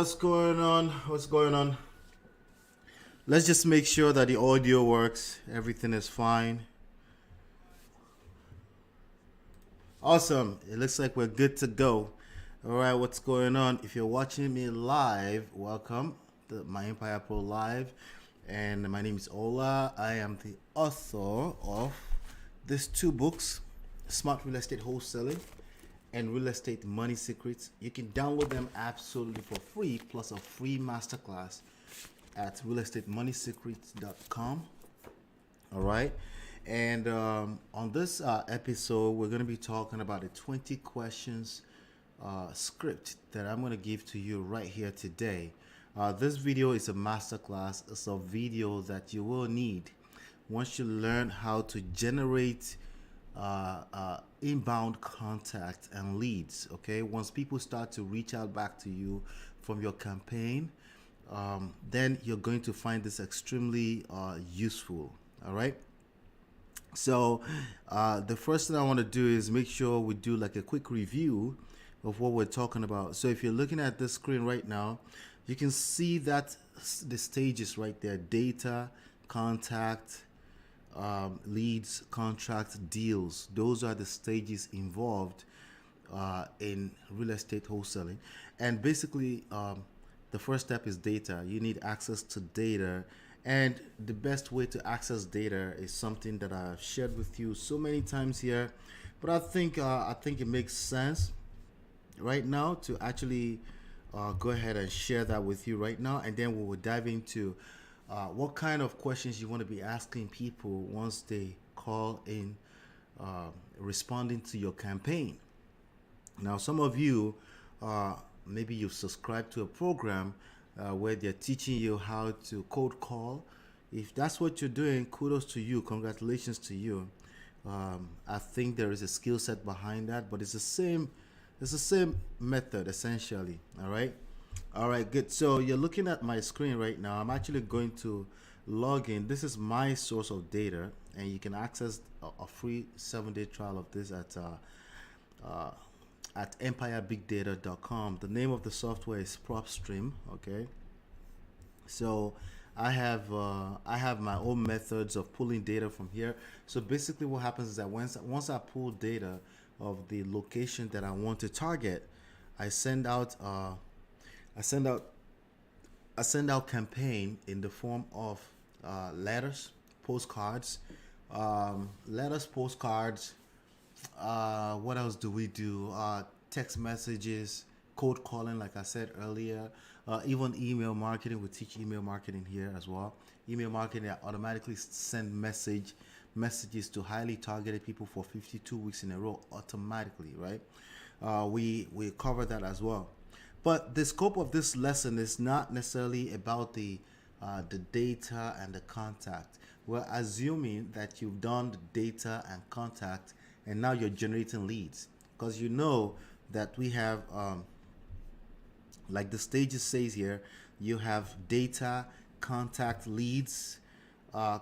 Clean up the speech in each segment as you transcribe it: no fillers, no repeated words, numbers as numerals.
what's going on? What's going on? Let's just make sure that the audio works. Everything is fine. Awesome. It looks like we're good to go. All right, what's going on? If you're watching me live, welcome to My Empire Pro Live. And my name is Ola. I am the author of these two books, Smart Real Estate Wholesaling and Real Estate Money Secrets. You can download them absolutely for free, plus a free masterclass at realestatemoneysecrets.com. All right. And on this episode, we're going to be talking about a 20 questions script that I'm going to give to you right here today. This video is a masterclass. It's a video that you will need once you learn how to generate inbound contact and leads. Okay, once people start to reach out back to you from your campaign, then you're going to find this extremely useful. All right. So the first thing I want to do is make sure we do like a quick review of what we're talking about. So if you're looking at this screen right now, you can see that the stages right there: data, contact, leads, contracts, deals. Those are the stages involved in real estate wholesaling. And basically, the first step is data. You need access to data. And the best way to access data is something that I've shared with you so many times here. But I think it makes sense right now to actually go ahead and share that with you right now. And then we will dive into what kind of questions you want to be asking people once they call in, responding to your campaign. Now, some of you, maybe you've subscribed to a program where they're teaching you how to cold call. If that's what you're doing, kudos to you. Congratulations to you. I think there is a skill set behind that, but it's the same. It's the same method essentially. All right, good. So you're looking at my screen right now. I'm actually going to log in. This is my source of data, and you can access a free 7-day trial of this at empirebigdata.com. The name of the software is PropStream. Okay, so I have my own methods of pulling data from here. So basically, what happens is that once I pull data of the location that I want to target, I send out campaign in the form of letters, postcards, postcards. What else do we do? Text messages, cold calling, like I said earlier, even email marketing. We teach email marketing here as well. Email marketing, I automatically send messages to highly targeted people for 52 weeks in a row automatically, right? We cover that as well. But the scope of this lesson is not necessarily about the data and the contact. We're assuming that you've done the data and contact, and now you're generating leads, because you know that we have, like the stages says here, you have data, contact, leads,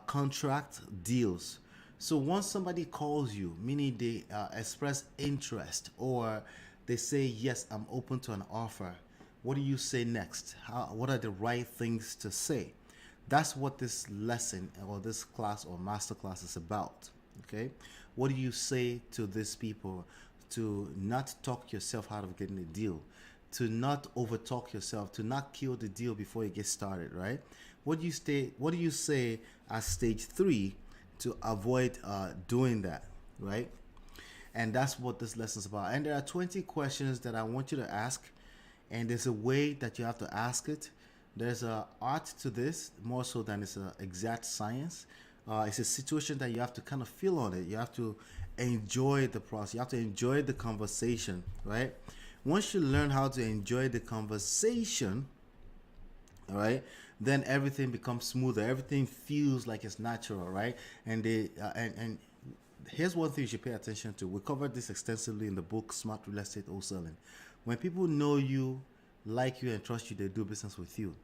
contract, deals. So once somebody calls you, meaning they express interest, or they say, yes, I'm open to an offer, what do you say next? What are the right things to say? That's what this lesson or this class or master class is about. Okay, what do you say to these people to not talk yourself out of getting a deal, to not overtalk yourself, to not kill the deal before you get started, right? What do you say at stage 3 to avoid doing that, right? And that's what this lesson is about. And there are 20 questions that I want you to ask, and there's a way that you have to ask it. There's an art to this more so than it's an exact science. It's a situation that you have to kind of feel on it. You have to enjoy the process. You have to enjoy the conversation, right? Once you learn how to enjoy the conversation, all right, then everything becomes smoother. Everything feels like it's natural, right? And and here's one thing you should pay attention to. We covered this extensively in the book Smart Real Estate Wholesaling. When people know you, like you, and trust you, they do business with you.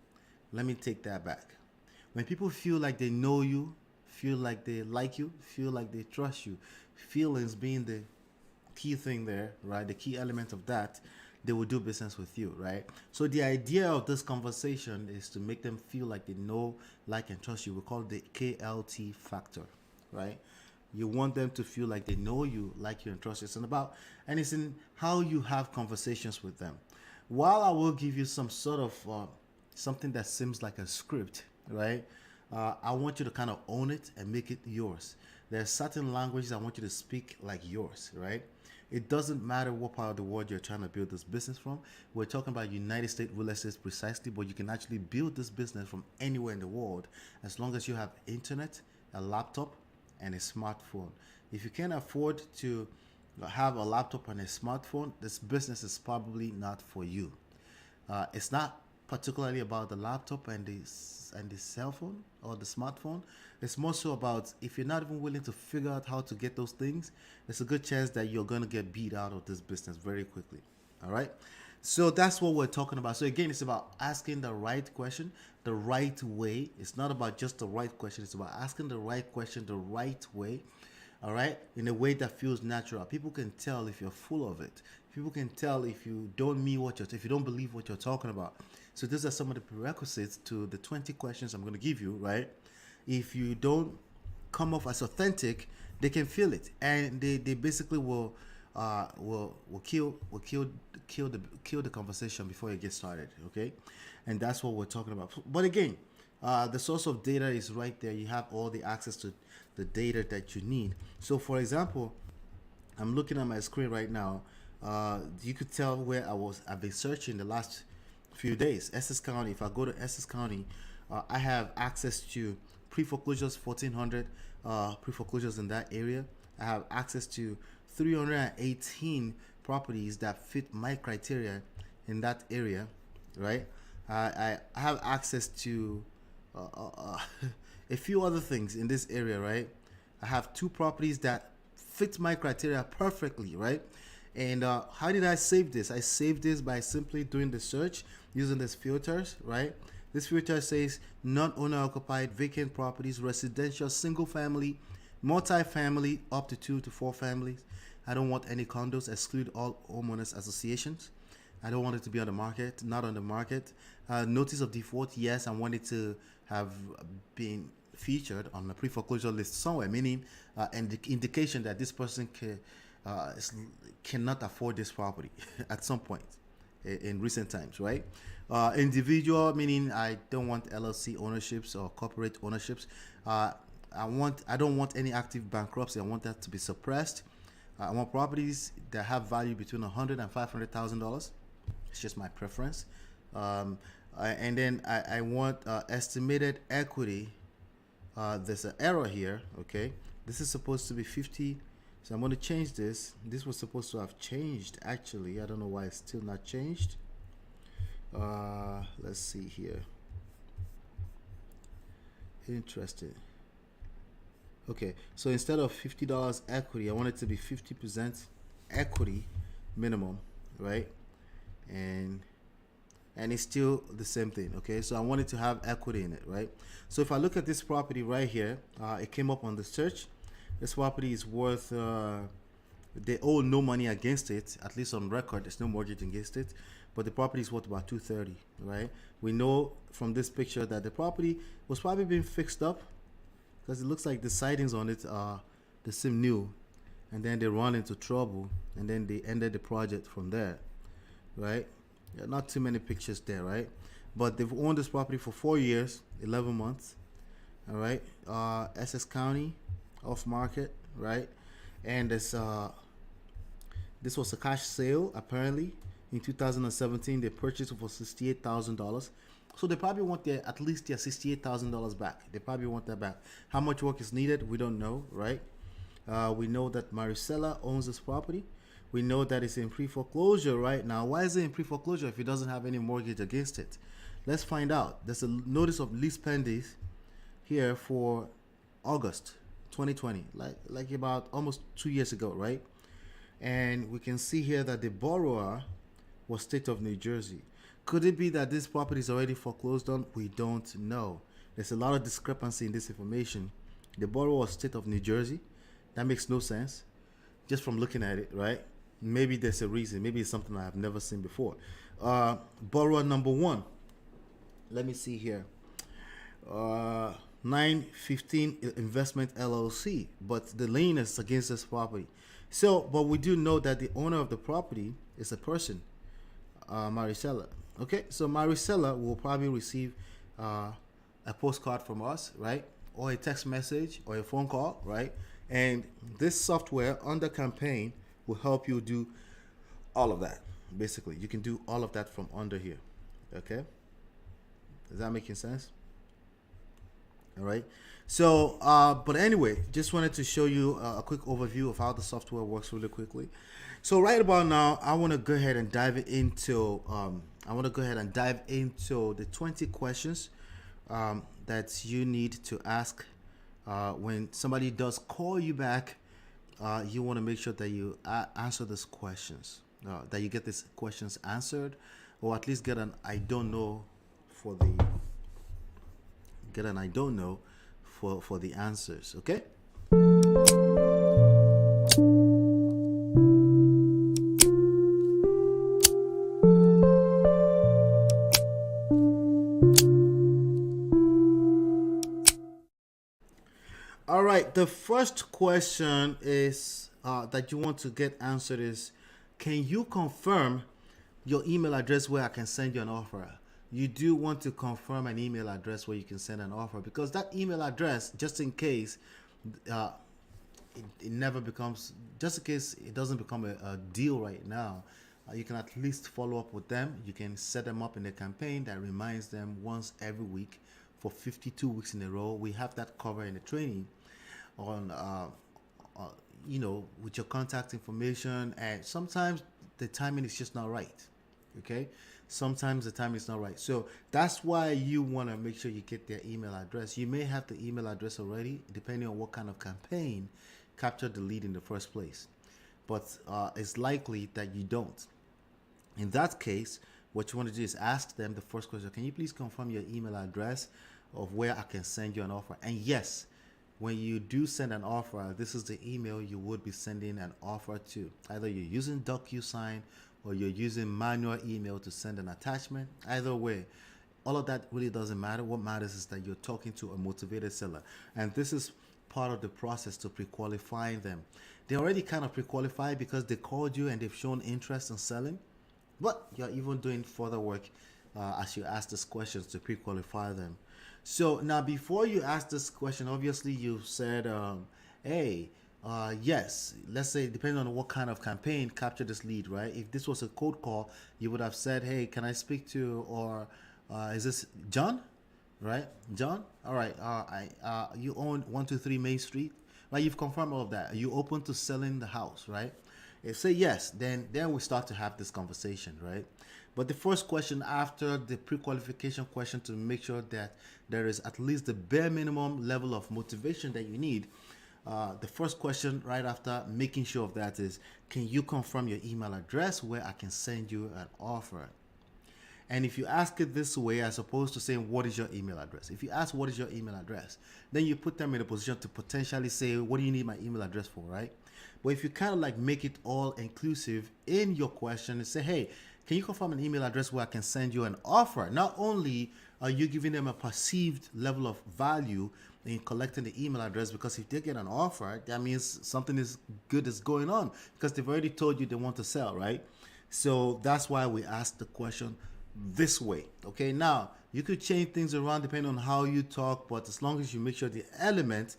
Let me take that back. When people feel like they know you, feel like they like you, feel like they trust you, feelings being the key thing there, right? The key element of that, they will do business with you, right? So the idea of this conversation is to make them feel like they know, like, and trust you. We call it the KLT factor, right? You want them to feel like they know you, like you, and trust you. And it's in how you have conversations with them. While I will give you some sort of something that seems like a script, right? I want you to kind of own it and make it yours. There's certain languages I want you to speak like yours, right? It doesn't matter what part of the world you're trying to build this business from. We're talking about United States real estate precisely, but you can actually build this business from anywhere in the world as long as you have internet, a laptop, and a smartphone. If you can't afford to have a laptop and a smartphone, this business is probably not for you. It's not particularly about the laptop and the cell phone or the smartphone. It's more so about if you're not even willing to figure out how to get those things, there's a good chance that you're gonna get beat out of this business very quickly. All right. So that's what we're talking about. So again, it's about asking the right question the right way. It's not about just the right question. It's about asking the right question the right way. All right, in a way that feels natural. People can tell if you're full of it. People can tell if you don't mean if you don't believe what you're talking about. So these are some of the prerequisites to the 20 questions I'm going to give you. Right, if you don't come off as authentic, they can feel it, and they basically will kill the conversation before you get started. Okay, and that's what we're talking about. But again, the source of data is right there. You have all the access to the data that you need. So, for example, I'm looking at my screen right now. You could tell where I've been searching the last few days. Essex County. If I go to Essex County, I have access to pre-foreclosures 1,400 pre-foreclosures in that area. I have access to 318 properties that fit my criteria in that area, right? I have access to a few other things in this area, right? I have two properties that fit my criteria perfectly, right? And how did I save this? I saved this by simply doing the search using these filters, right? This filter says non-owner occupied, vacant properties, residential, single family, multi-family, up to 2 to 4 families. I don't want any condos, exclude all homeowners associations. I don't want it to be on the market, not on the market. Notice of default, yes, I want it to have been featured on the pre-foreclosure list somewhere, meaning an indication that this person cannot afford this property at some point in recent times, right? Individual, meaning I don't want LLC ownerships or corporate ownerships. I don't want any active bankruptcy. I want that to be suppressed. I want properties that have value between $100,000 and $500,000. It's just my preference. And then I want estimated equity. There's an error here. Okay, this is supposed to be 50. So I'm going to change this. This was supposed to have changed actually. I don't know why it's still not changed. Let's see here. Interesting. Okay, so instead of $50 equity, I want it to be 50% equity minimum, right? And it's still the same thing. Okay, so I want it to have equity in it, right? So if I look at this property right here, it came up on the search. This property is worth they owe no money against it, at least on record. There's no mortgage against it, but the property is worth about 230, right? We know from this picture that the property was probably being fixed up because it looks like the sidings on it they seem new, and then they run into trouble, and then they ended the project from there, right? Yeah, not too many pictures there, right? But they've owned this property for 4 years, 11 months, all right? Essex County, off market, right? And this was a cash sale apparently in 2017. They purchased it for $68,000. So they probably want at least their $68,000 back. They probably want that back. How much work is needed? We don't know, right? We know that Maricela owns this property. We know that it's in pre-foreclosure right now. Why is it in pre-foreclosure if it doesn't have any mortgage against it? Let's find out. There's a notice of lease pending here for August 2020, like about almost 2 years ago, right? And we can see here that the borrower was state of New Jersey. Could it be that this property is already foreclosed on? We don't know. There's a lot of discrepancy in this information. The borrower was state of New Jersey. That makes no sense just from looking at it, right? Maybe there's a reason. Maybe it's something I've never seen before. Borrower number one. Let me see here. 915 Investment LLC, but the lien is against this property. So, but we do know that the owner of the property is a person, Maricela. Okay, so Maricela will probably receive a postcard from us, right? Or a text message or a phone call, right? And this software under campaign will help you do all of that. Basically, you can do all of that from under here. Okay, is that making sense? All right. So, but anyway, just wanted to show you a quick overview of how the software works really quickly. So right about now, I want to go ahead and dive into the 20 questions that you need to ask when somebody does call you back. You want to make sure that you answer these questions, that you get these questions answered, or at least get an I don't know for the answers. Okay. All right. The first question is that you want to get answered is, can you confirm your email address where I can send you an offer? You do want to confirm an email address where you can send an offer, because that email address, just in case it never becomes, just in case it doesn't become a deal right now, you can at least follow up with them. You can set them up in a campaign that reminds them once every week for 52 weeks in a row. We have that covered in the training on with your contact information, and sometimes the timing is just not right. Okay, sometimes the timing is not right, so that's why you want to make sure you get their email address. You may have the email address already, depending on what kind of campaign captured the lead in the first place, but it's likely that you don't. In that case, what you want to do is ask them the first question: can you please confirm your email address of where I can send you an offer? And yes, when you do send an offer, this is the email you would be sending an offer to. Either you're using DocuSign or you're using manual email to send an attachment. Either way, all of that really doesn't matter. What matters is that you're talking to a motivated seller. And this is part of the process to pre-qualifying them. They already kind of pre-qualified because they called you and they've shown interest in selling. But you're even doing further work as you ask these questions to pre-qualify them. So now, before you ask this question, obviously you said, hey, yes, let's say, depending on what kind of campaign captured this lead, right? If this was a cold call, you would have said, hey, can I speak to, or is this John? Right? John? All right. You own 123 Main Street, right? You've confirmed all of that. Are you open to selling the house, right? If say yes, then we start to have this conversation, right? But the first question after the pre-qualification question, to make sure that there is at least the bare minimum level of motivation that you need, the first question right after making sure of that is, can you confirm your email address where I can send you an offer? And if you ask it this way, as opposed to saying, what is your email address? If you ask, what is your email address? Then you put them in a position to potentially say, what do you need my email address for, right? But if you kind of like make it all inclusive in your question and say, hey, can you confirm an email address where I can send you an offer? Not only are you giving them a perceived level of value in collecting the email address, because if they get an offer, that means something is good is going on, because they've already told you they want to sell, right? So that's why we asked the question this way. Okay, now you could change things around depending on how you talk, but as long as you make sure the element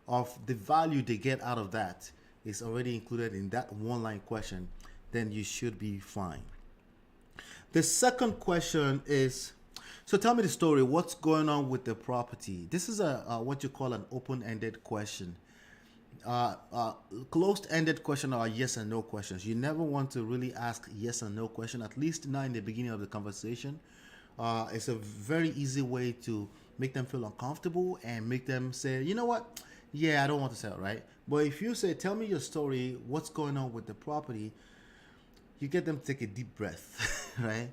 of the value they get out of that is already included in that one line question, then you should be fine. The second question is, so tell me the story. What's going on with the property? This is a what you call an open-ended question. Closed-ended question are yes and no questions. You never want to really ask yes and no question, at least not in the beginning of the conversation. It's a very easy way to make them feel uncomfortable and make them say, you know what? Yeah, I don't want to sell, right? But if you say, tell me your story, what's going on with the property, you get them to take a deep breath, right?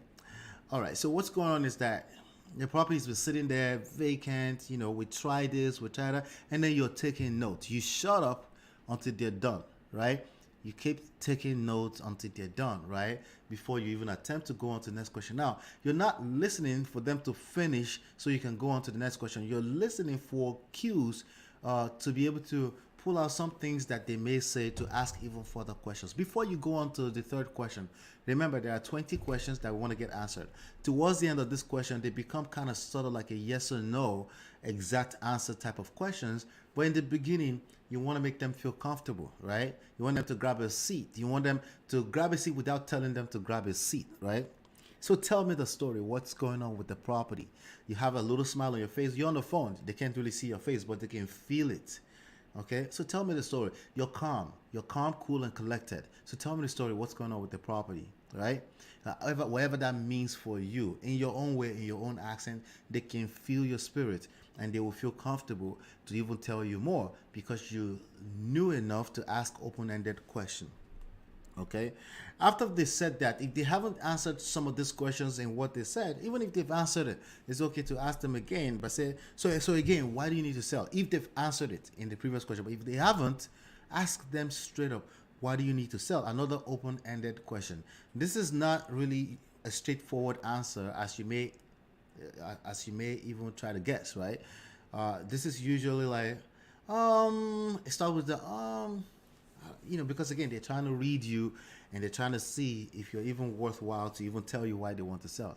All right, so what's going on is that the property's been sitting there vacant, we try this, we try that, and then you're taking notes. You shut up until they're done, right? You keep taking notes until they're done, right? Before you even attempt to go on to the next question. Now, you're not listening for them to finish so you can go on to the next question. You're listening for cues to be able to pull out some things that they may say to ask even further questions. Before you go on to the third question, remember there are 20 questions that we want to get answered. Towards the end of this question, they become kind of sort of like a yes or no exact answer type of questions. But in the beginning, you want to make them feel comfortable, right? You want them to grab a seat. You want them to grab a seat without telling them to grab a seat, right? So tell me the story. What's going on with the property? You have a little smile on your face. You're on the phone. They can't really see your face, but they can feel it. Okay, so tell me the story. You're calm. You're calm, cool, and collected. So tell me the story. What's going on with the property, right? Whatever that means for you, in your own way, in your own accent, they can feel your spirit, and they will feel comfortable to even tell you more because you knew enough to ask open-ended questions. Okay, after they said that, if they haven't answered some of these questions in what they said, even if they've answered it, it's okay to ask them again, but say, so again, why do you need to sell? If they've answered it in the previous question, but if they haven't, ask them straight up, why do you need to sell? Another open-ended question. This is not really a straightforward answer as you may even try to guess, right? This is usually like, it starts with the because again, they're trying to read you and they're trying to see if you're even worthwhile to even tell you why they want to sell.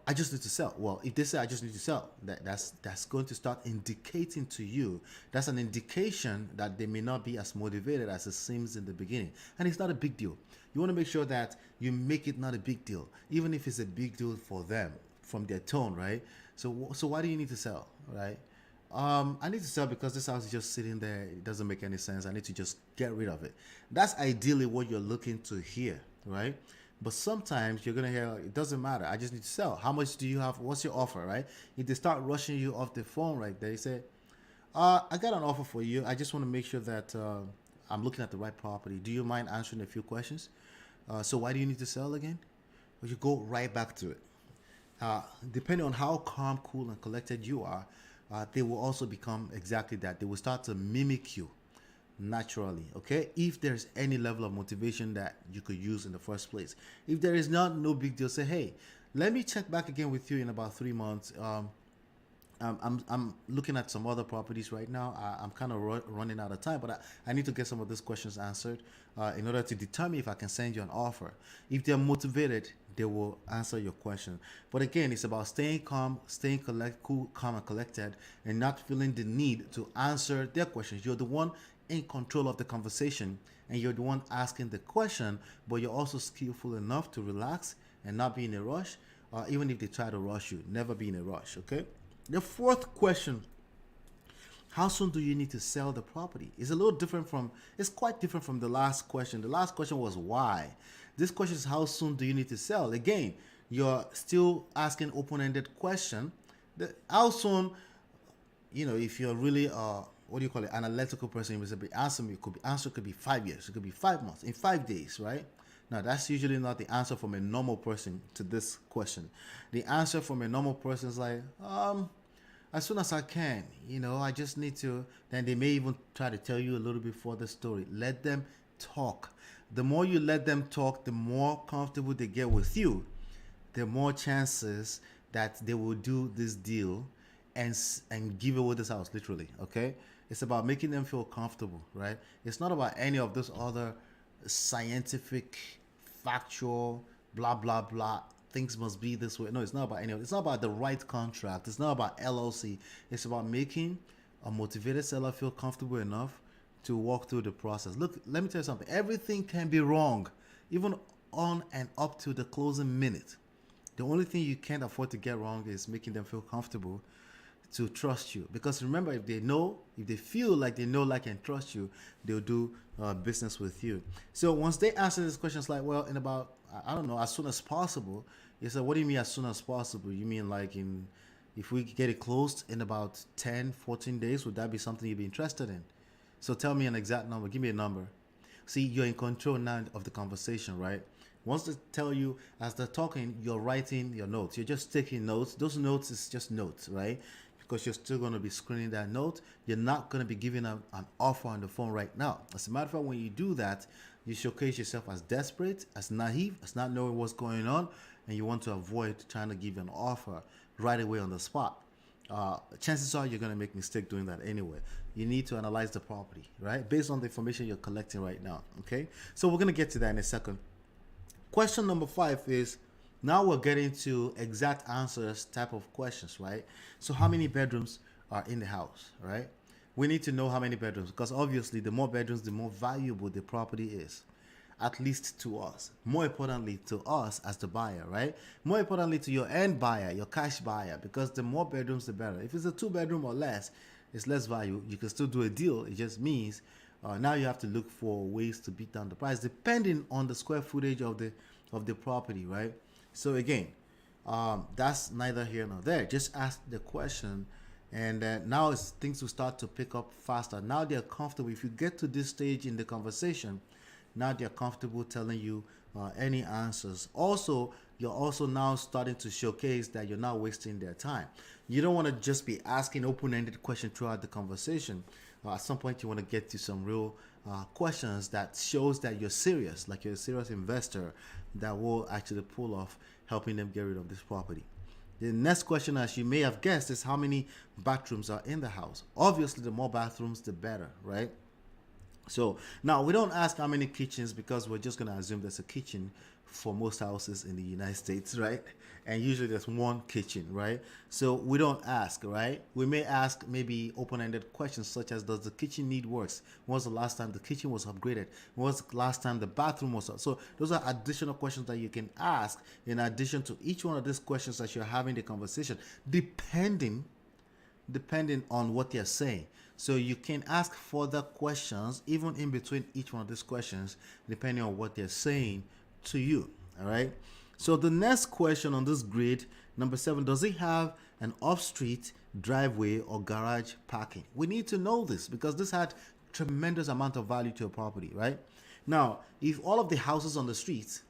I just need to sell. Well, if they say I just need to sell, that's going to start indicating to you. That's an indication that they may not be as motivated as it seems in the beginning, and it's not a big deal. You want to make sure that you make it not a big deal, even if it's a big deal for them from their tone, right? So why do you need to sell, right? I need to sell because this house is just sitting there. It doesn't make any sense. I need to just get rid of it. That's ideally what you're looking to hear, right? But sometimes you're going to hear, it doesn't matter. I just need to sell. How much do you have? What's your offer, right? If they start rushing you off the phone right there, you say, I got an offer for you. I just want to make sure that I'm looking at the right property. Do you mind answering a few questions? So why do you need to sell again? Well, you go right back to it. Depending on how calm, cool, and collected you are, they will also become exactly that. They will start to mimic you naturally, okay? If there's any level of motivation that you could use in the first place. If there is not, no big deal. Say, hey, let me check back again with you in about 3 months. I'm looking at some other properties right now. I'm kind of running out of time, but I need to get some of these questions answered in order to determine if I can send you an offer. If they're motivated, they will answer your question. But again, it's about staying calm, staying cool, calm and collected, and not feeling the need to answer their questions. You're the one in control of the conversation, and you're the one asking the question, but you're also skillful enough to relax and not be in a rush, even if they try to rush you. Never be in a rush, okay? The fourth question, how soon do you need to sell the property? It's quite different from the last question. The last question was why. This question is how soon do you need to sell? Again, you're still asking open-ended question. How soon, if you're really, analytical person, you would say, answer could be 5 years, it could be 5 months, in 5 days, right? Now, that's usually not the answer from a normal person to this question. The answer from a normal person is like, as soon as I can, I just need to. Then they may even try to tell you a little bit further story. Let them talk. The more you let them talk, the more comfortable they get with you, the more chances that they will do this deal and give away this house, literally, okay? It's about making them feel comfortable, right? It's not about any of those other scientific, factual, blah, blah, blah. Things must be this way. No, it's not about any of it. It's not about the right contract. It's not about LLC. It's about making a motivated seller feel comfortable enough to walk through the process. Look, let me tell you something. Everything can be wrong, even on and up to the closing minute. The only thing you can't afford to get wrong is making them feel comfortable to trust you. Because remember, if they feel like they know, like, and trust you, they'll do business with you. So once they answer these questions like, well, in about, I don't know, as soon as possible, you say, what do you mean as soon as possible? You mean like if we get it closed in about 10, 14 days, would that be something you'd be interested in? So tell me an exact number. Give me a number. See, you're in control now of the conversation, right? Once they tell you, as they're talking, you're writing your notes. You're just taking notes. Those notes is just notes, right? because you're still going to be screening that note. You're not going to be giving an offer on the phone right now. As a matter of fact, when you do that, you showcase yourself as desperate, as naive, as not knowing what's going on, and you want to avoid trying to give an offer right away on the spot. Chances are you're going to make a mistake doing that anyway. You need to analyze the property, right, based on the information you're collecting right now. Okay, so we're going to get to that in a second. Question number 5 is, now we're getting to exact answers type of questions, right? So how many bedrooms are in the house, right? We need to know how many bedrooms, because obviously the more bedrooms, the more valuable the property is, at least to us. More importantly, to us as the buyer, right? More importantly, to your end buyer, your cash buyer, because the more bedrooms, the better. If it's a 2-bedroom or less, it's less value. You can still do a deal. It just means now you have to look for ways to beat down the price depending on the square footage of the property, right? So again, that's neither here nor there. Just ask the question, and now things will start to pick up faster. Now they're comfortable. If you get to this stage in the conversation, now they're comfortable telling you any answers. Also, you're also now starting to showcase that you're not wasting their time. You don't want to just be asking open-ended questions throughout the conversation. At some point, you want to get to some real questions that shows that you're serious, like you're a serious investor that will actually pull off helping them get rid of this property. The next question, as you may have guessed, is how many bathrooms are in the house. Obviously, the more bathrooms, the better, right? So now we don't ask how many kitchens, because we're just going to assume there's a kitchen for most houses in the United States, right? And usually there's one kitchen, right? So we don't ask, right? We may ask maybe open-ended questions such as, does the kitchen need works? When was the last time the kitchen was upgraded? When was the last time the bathroom was up? So those are additional questions that you can ask in addition to each one of these questions as you're having the conversation, depending on what they're saying. So you can ask further questions even in between each one of these questions, depending on what they're saying to you. All right. So the next question on this grid, number 7, does it have an off-street driveway or garage parking? We need to know this because this had tremendous amount of value to a property, right? Now, if all of the houses on the street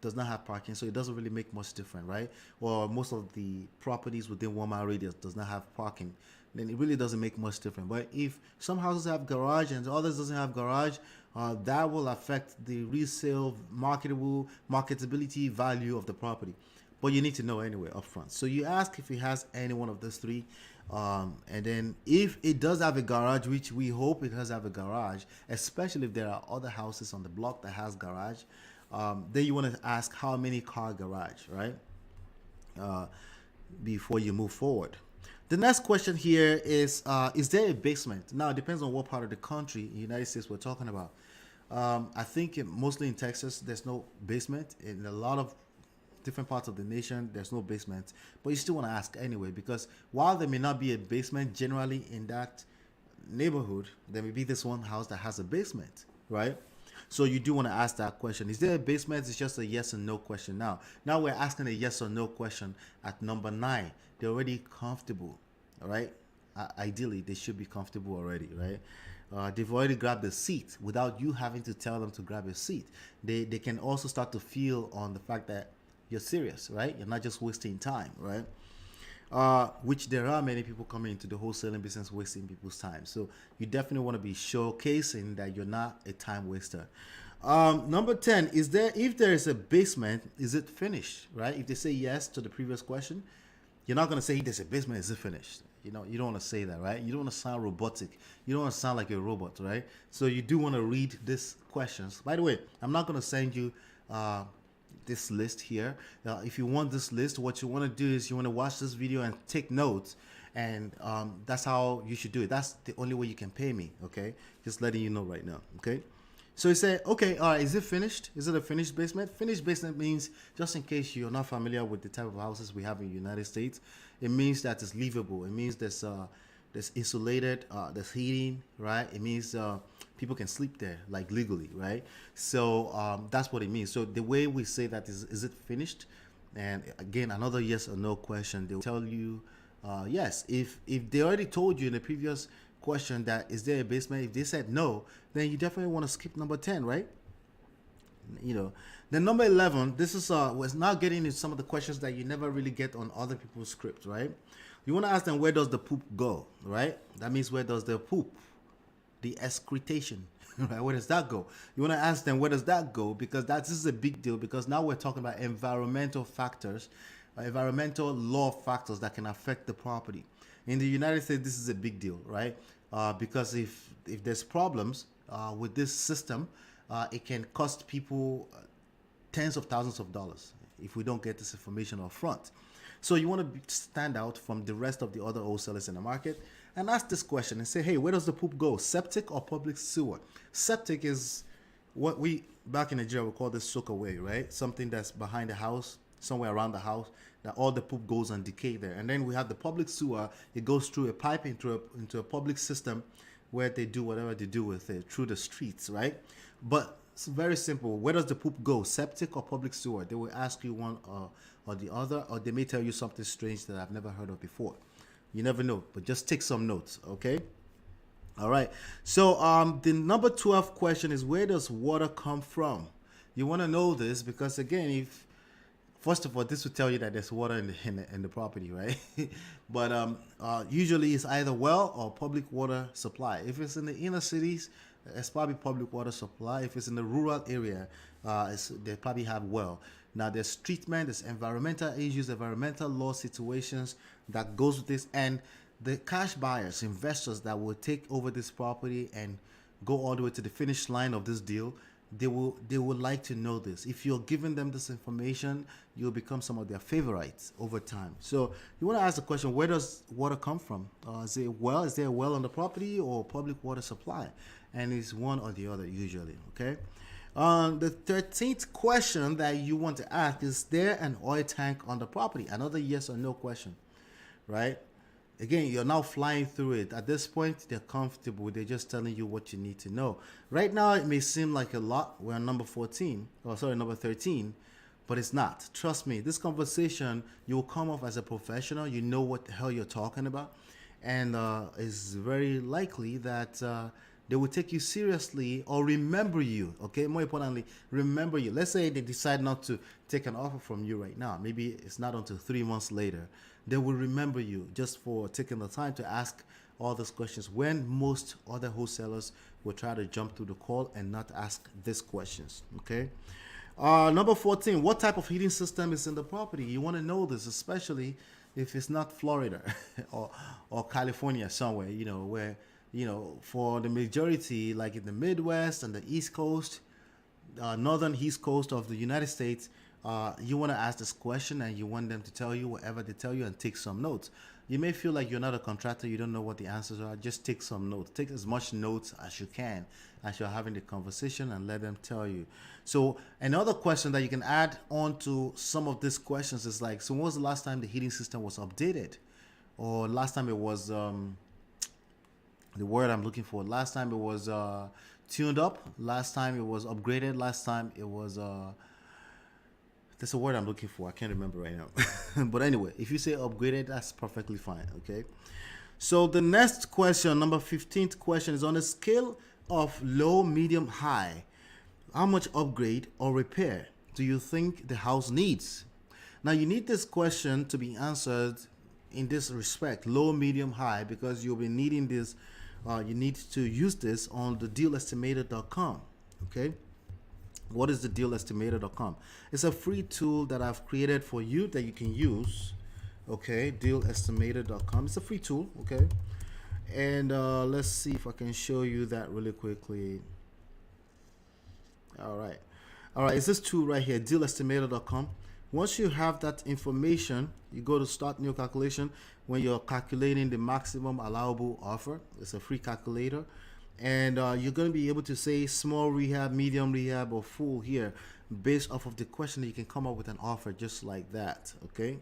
does not have parking, so it doesn't really make much difference, right? Or most of the properties within 1 mile radius does not have parking, then it really doesn't make much difference. But if some houses have garage and others doesn't have garage, that will affect the resale marketability value of the property. But you need to know anyway upfront. So you ask if it has any one of those 3, and then if it does have a garage, which we hope it does have a garage, especially if there are other houses on the block that has garage, then you want to ask how many car garage, right? Before you move forward. The next question here is there a basement? Now, it depends on what part of the country in the United States we're talking about. I think mostly in Texas, there's no basement. In a lot of different parts of the nation, there's no basement. But you still want to ask anyway, because while there may not be a basement generally in that neighborhood, there may be this one house that has a basement, right? So you do want to ask that question. Is there a basement? It's just a yes and no question now. Now we're asking a yes or no question at number 9. They're already comfortable, all right? Ideally, they should be comfortable already, right? They've already grabbed a seat without you having to tell them to grab a seat. They can also start to feel on the fact that you're serious, right? You're not just wasting time, right? Which there are many people coming into the wholesaling business wasting people's time. So you definitely want to be showcasing that you're not a time waster. Number 10, if there is a basement, is it finished, right? If they say yes to the previous question, you're not going to say there's a basement, is it finished? You know, you don't want to say that, right? You don't want to sound robotic. You don't want to sound like a robot, right? So you do want to read these questions. By the way, I'm not going to send you this list here. If you want this list, what you want to do is you want to watch this video and take notes, and that's how you should do it. That's the only way you can pay me, okay? Just letting you know right now, okay? So you say, okay, all right, is it finished? Is it a finished basement? Finished basement means, just in case you're not familiar with the type of houses we have in the United States, it means that it's livable. It means there's insulated, there's heating, right? It means people can sleep there, like legally, right? So that's what it means. So the way we say that is it finished? And again, another yes or no question. They will tell you yes. If they already told you in the previous question that is there a basement, if they said no, then you definitely want to skip number 10, right? You know, then number 11, this is was now getting into some of the questions that you never really get on other people's scripts, right? You want to ask them, where does the poop go, right? That means, where does the poop, the excretation, right? Where does that go? You want to ask them, where does that go? Because this is a big deal, because now we're talking about environmental factors, environmental law factors that can affect the property. In the United States, this is a big deal, right? Because if there's problems with this system, it can cost people tens of thousands of dollars if we don't get this information up front. So you want to stand out from the rest of the other wholesalers in the market and ask this question and say, hey, where does the poop go? Septic or public sewer? Septic is what we back in Nigeria we call this soak away, right? Something that's behind the house, somewhere around the house, that all the poop goes and decay there. And then we have the public sewer. It goes through a pipe into a public system where they do whatever they do with it through the streets, right? But it's very simple. Where does the poop go? Septic or public sewer? They will ask you one or the other, or they may tell you something strange that I've never heard of before. You never know, but just take some notes, okay? All right. So the number 12 question is, where does water come from? You want to know this because, again, if first of all, this will tell you that there's water in the property, right? But usually it's either well or public water supply. If it's in the inner cities, it's probably public water supply. If it's in the rural area, they probably have well. Now there's treatment, there's environmental issues, environmental law situations that goes with this, and the cash buyers, investors that will take over this property and go all the way to the finish line of this deal, they will like to know this. If you're giving them this information, you'll become some of their favorites over time. So you want to ask the question, where does water come from? Is there a well on the property or public water supply? And it's one or the other usually, okay? The 13th question that you want to ask is there an oil tank on the property? Another yes or no question, right? Again, you're now flying through it. At this point, they're comfortable. They're just telling you what you need to know. Right now, it may seem like a lot. We're on number 13, but it's not. Trust me, this conversation, you will come off as a professional. You know what the hell you're talking about. And it's very likely that they will take you seriously or remember you, okay? More importantly, remember you. Let's say they decide not to take an offer from you right now. Maybe it's not until 3 months later. They will remember you just for taking the time to ask all those questions, when most other wholesalers will try to jump through the call and not ask these questions, okay? Number 14, what type of heating system is in the property? You want to know this, especially if it's not Florida or California somewhere, where, for the majority, like in the Midwest and the East Coast, northern East Coast of the United States, you want to ask this question and you want them to tell you whatever they tell you and take some notes. You may feel like you're not a contractor, you don't know what the answers are. Just take some notes. Take as much notes as you can as you're having the conversation and let them tell you. So another question that you can add on to some of these questions is like, so when was the last time the heating system was updated? Or last time it was, the word I'm looking for, last time it was tuned up, last time it was upgraded, last time it was... That's a word I'm looking for. I can't remember right now. But anyway, if you say upgraded, that's perfectly fine, okay? So the next question, number 15th question, is on a scale of low, medium, high. How much upgrade or repair do you think the house needs? Now, you need this question to be answered in this respect, low, medium, high, because you'll be needing this. You need to use this on the dealestimator.com, okay? What is the dealestimator.com? It's a free tool that I've created for you that you can use. Okay, dealestimator.com. It's a free tool. Okay, and let's see if I can show you that really quickly. All right, it's this tool right here, dealestimator.com. Once you have that information, you go to start new calculation. When you're calculating the maximum allowable offer, it's a free calculator. And you're going to be able to say small rehab, medium rehab, or full here based off of the question. You can come up with an offer just like that, okay?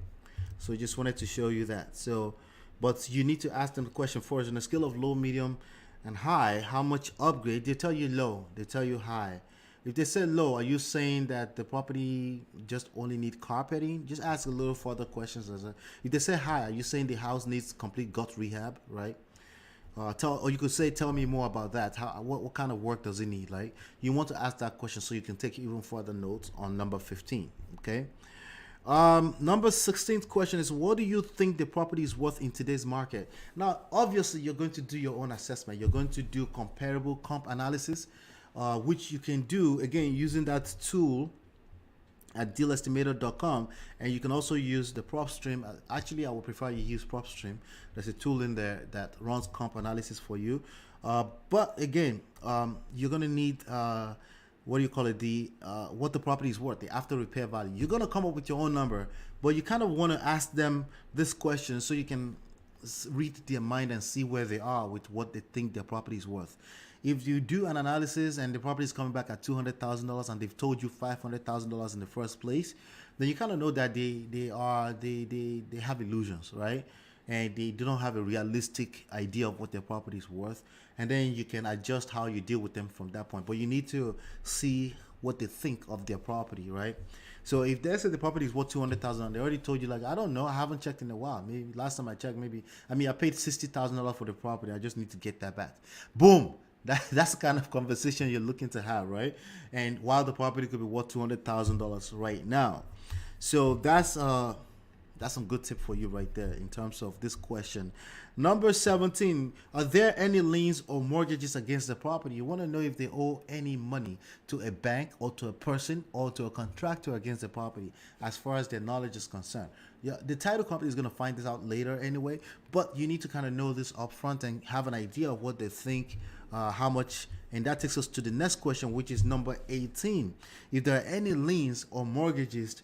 So I just wanted to show you that. So, but you need to ask them the question first. On a scale of low, medium, and high, how much upgrade? They tell you low, they tell you high. If they say low, are you saying that the property just only need carpeting? Just ask a little further questions. If they say high, are you saying the house needs complete gut rehab, right? Or you could say, tell me more about that. What kind of work does it need? You want to ask that question so you can take even further notes on number 15. Okay. Number 16th question is, what do you think the property is worth in today's market? Now, obviously, you're going to do your own assessment. You're going to do comparable comp analysis, which you can do, again, using that tool at dealestimator.com, and you can also use the prop stream. Actually, I would prefer you use prop stream. There's a tool in there that runs comp analysis for you. But again, you're going to need what do you call it, the what the property is worth, the after repair value. You're going to come up with your own number, but you kind of want to ask them this question so you can read their mind and see where they are with what they think their property is worth. If you do an analysis and the property is coming back at $200,000 and they've told you $500,000 in the first place, then you kind of know that they have illusions, right? And they don't have a realistic idea of what their property is worth. And then you can adjust how you deal with them from that point. But you need to see what they think of their property, right? So if they say the property is worth $200,000, they already told you, like, I don't know, I haven't checked in a while. Maybe last time I checked, I paid $60,000 for the property. I just need to get that back. Boom. That's the kind of conversation you're looking to have, right? And while the property could be worth $200,000 right now. So that's some good tip for you right there in terms of this question. Number 17, are there any liens or mortgages against the property? You want to know if they owe any money to a bank or to a person or to a contractor against the property as far as their knowledge is concerned. Yeah, the title company is going to find this out later anyway, but you need to kind of know this up front and have an idea of what they think, how much. And that takes us to the next question, which is number 18. If there are any liens or mortgages,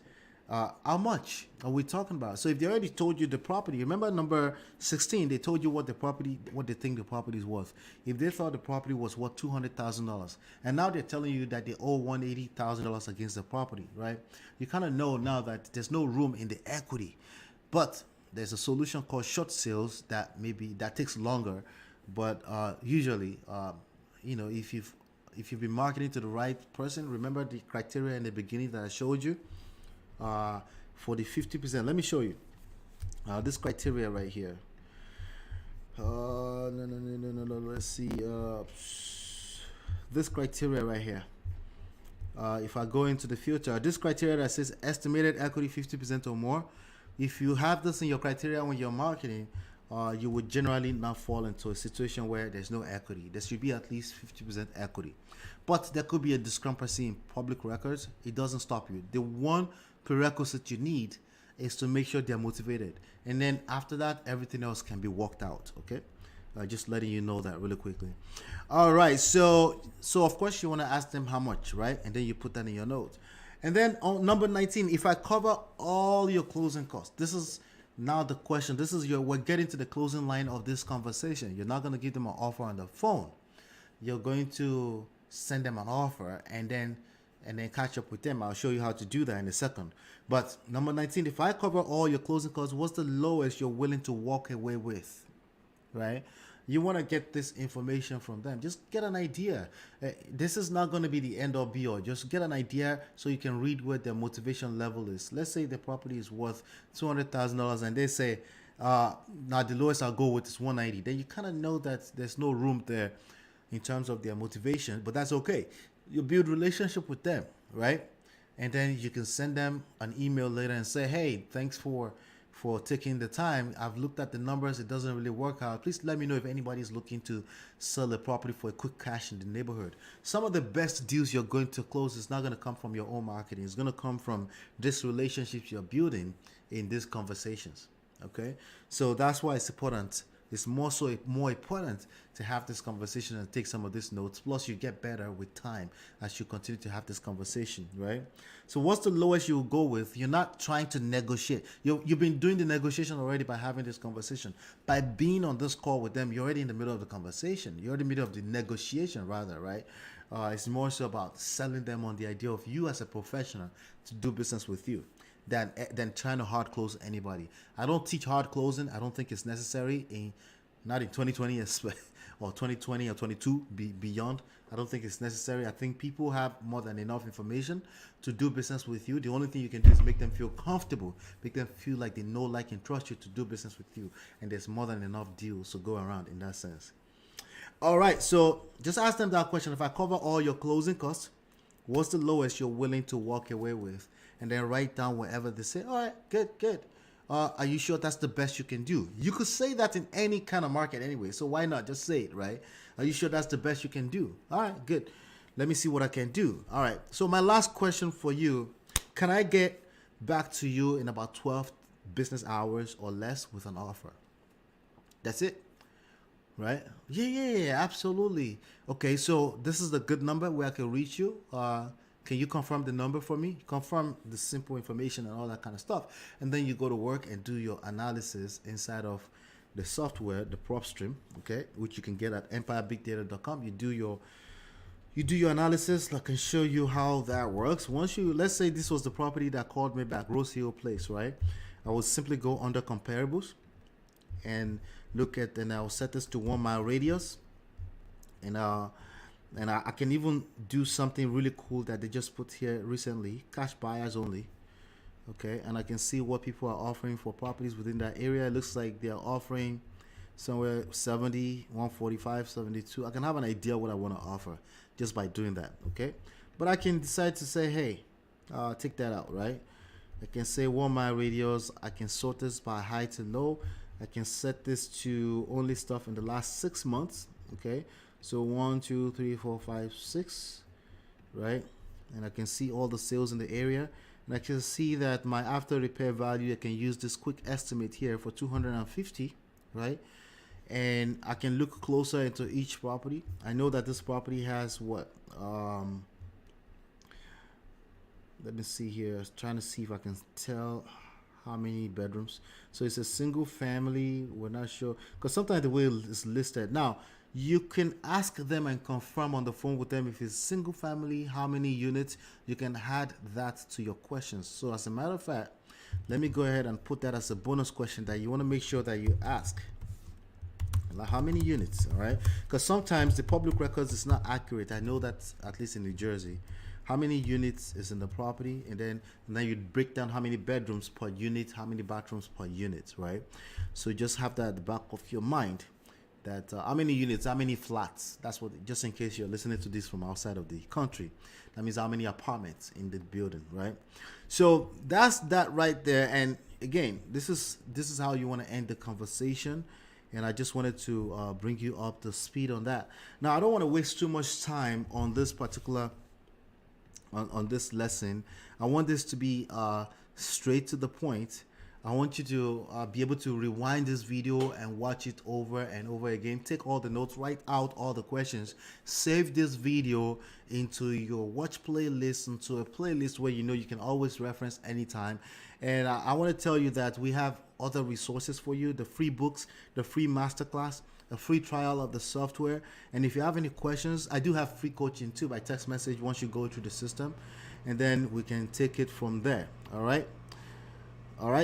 how much are we talking about? So if they already told you the property, remember number 16, they told you what they think the property is worth. If they thought the property was worth $200,000, and now they're telling you that they owe $180,000 against the property, right? You kind of know now that there's no room in the equity, but there's a solution called short sales that takes longer, but usually, if you've been marketing to the right person, remember the criteria in the beginning that I showed you. For the 50%, let me show you this criteria right here. No, let's see, this criteria right here. If I go into the filter, this criteria that says estimated equity 50% or more, if you have this in your criteria when you're marketing, you would generally not fall into a situation where there's no equity. There should be at least 50% equity, but there could be a discrepancy in public records. It doesn't stop you. The one prerequisite you need is to make sure they're motivated, and then after that, everything else can be worked out. Okay, just letting you know that really quickly. All right, so of course you want to ask them how much, right? And then you put that in your notes. And then on number 19, if I cover all your closing costs, this is now the question. We're getting to the closing line of this conversation. You're not going to give them an offer on the phone. You're going to send them an offer and then catch up with them. I'll show you how to do that in a second. But number 19, if I cover all your closing costs, what's the lowest you're willing to walk away with, right? You want to get this information from them. Just get an idea. This is not going to be the end or be all. Just get an idea so you can read where their motivation level is. Let's say the property is worth $200,000 and they say, now the lowest I'll go with is 190. Then you kind of know that there's no room there in terms of their motivation, but that's okay. You build relationship with them, right? And then you can send them an email later and say, hey, thanks for taking the time. I've looked at the numbers. It doesn't really work out. Please let me know if anybody's looking to sell a property for a quick cash in the neighborhood. Some of the best deals you're going to close is not going to come from your own marketing. It's going to come from this relationships you're building in these conversations. Okay? So that's why it's important. It's more important to have this conversation and take some of these notes. Plus, you get better with time as you continue to have this conversation, right? So what's the lowest you will go with? You're not trying to negotiate. You've been doing the negotiation already by having this conversation. By being on this call with them, you're already in the middle of the conversation. You're in the middle of the negotiation, rather, right? It's more so about selling them on the idea of you as a professional to do business with you than trying to hard close anybody. I don't teach hard closing. I don't think it's necessary not in 2020 or 2020 or 22 beyond. I don't think it's necessary. I think people have more than enough information to do business with you. The only thing you can do is make them feel comfortable, make them feel like they know, like, and trust you to do business with you. And there's more than enough deals to go around in that sense. All right, so just ask them that question. If I cover all your closing costs, What's the lowest you're willing to walk away with? And then write down whatever they say. All right, good, good. Are you sure that's the best you can do? You could say that in any kind of market anyway, so why not just say it, right? Are you sure that's the best you can do? All right, good. Let me see what I can do. All right, so my last question for you, can I get back to you in about 12 business hours or less with an offer? That's it, right? Yeah, absolutely. Okay, so this is the good number where I can reach you. Can you confirm the number for me? Confirm the simple information and all that kind of stuff. And then you go to work and do your analysis inside of the software, the prop stream, okay, which you can get at empirebigdata.com. You do your analysis. I can show you how that works. Once you, let's say this was the property that called me back, Wholesale place, right? I will simply go under comparables and look at, and I'll set this to 1 mile radius, and I can even do something really cool that they just put here recently, cash buyers only. Okay, and I can see what people are offering for properties within that area. It looks like they're offering somewhere 70, 145, 72. I can have an idea what I want to offer just by doing that. Okay, but I can decide to say, hey, take that out, right? I can say 1 mile radius. I can sort this by high to low. I can set this to only stuff in the last 6 months. Okay, so 1, 2, 3, 4, 5, 6, right? And I can see all the sales in the area, and I can see that my after repair value, I can use this quick estimate here for 250, right? And I can look closer into each property. I know that this property has what, let me see here. I was trying to see if I can tell how many bedrooms. So it's a single family. We're not sure, because sometimes the way it's listed. Now you can ask them and confirm on the phone with them if it's single family, how many units. You can add that to your questions. So as a matter of fact, let me go ahead and put that as a bonus question that you want to make sure that you ask. Like how many units, all right? Because sometimes the public records is not accurate. I know that, at least in New Jersey. How many units is in the property, and then you break down how many bedrooms per unit, how many bathrooms per unit, right? So just have that at the back of your mind, that how many units, how many flats. That's what, just in case you're listening to this from outside of the country, that means how many apartments in the building, right? So that's that right there. And again, this is how you want to end the conversation. And I just wanted to bring you up to speed on that. Now, I don't want to waste too much time on this particular on this lesson. I want this to be straight to the point. I want you to be able to rewind this video and watch it over and over again. Take all the notes, write out all the questions, save this video into your watch playlist, into a playlist where you know you can always reference anytime. And I want to tell you that we have other resources for you, the free books, the free masterclass, a free trial of the software. And if you have any questions, I do have free coaching too by text message once you go through the system, and then we can take it from there. All right.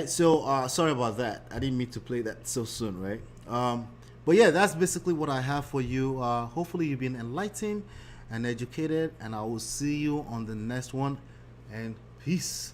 So sorry about that. I didn't mean to play that so soon, right? But yeah, that's basically what I have for you. Hopefully you've been enlightened and educated, and I will see you on the next one, and peace.